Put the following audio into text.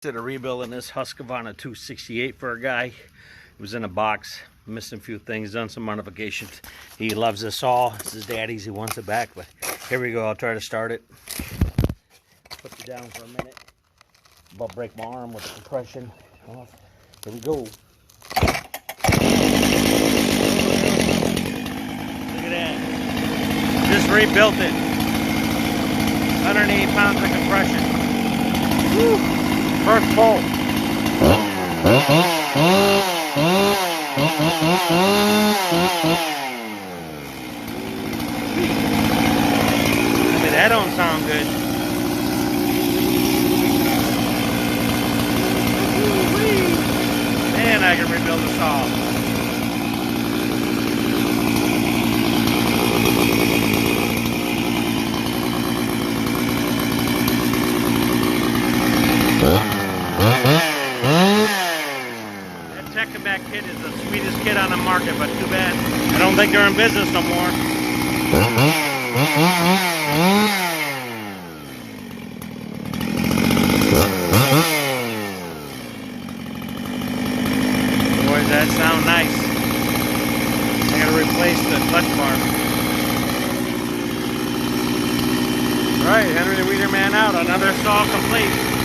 Did a rebuild in this Husqvarna 268 for a guy. It was in a box, missing a few things, done some modifications. He loves this saw. It's his daddy's. He wants it back, but here we go. I'll try to start it. Put you down for a minute. About break my arm with the compression off. Here we go. Look at that. Just rebuilt it. 180 pounds of compression. Woo. First pull. I mean, that don't sound good. Man, I can rebuild the saw. That back kit is the sweetest kit on the market, but too bad I don't think they're in business no more. Boy, does that sound nice. I gotta replace the clutch bar. Alright, Henry the Weeder Man out. Another saw complete.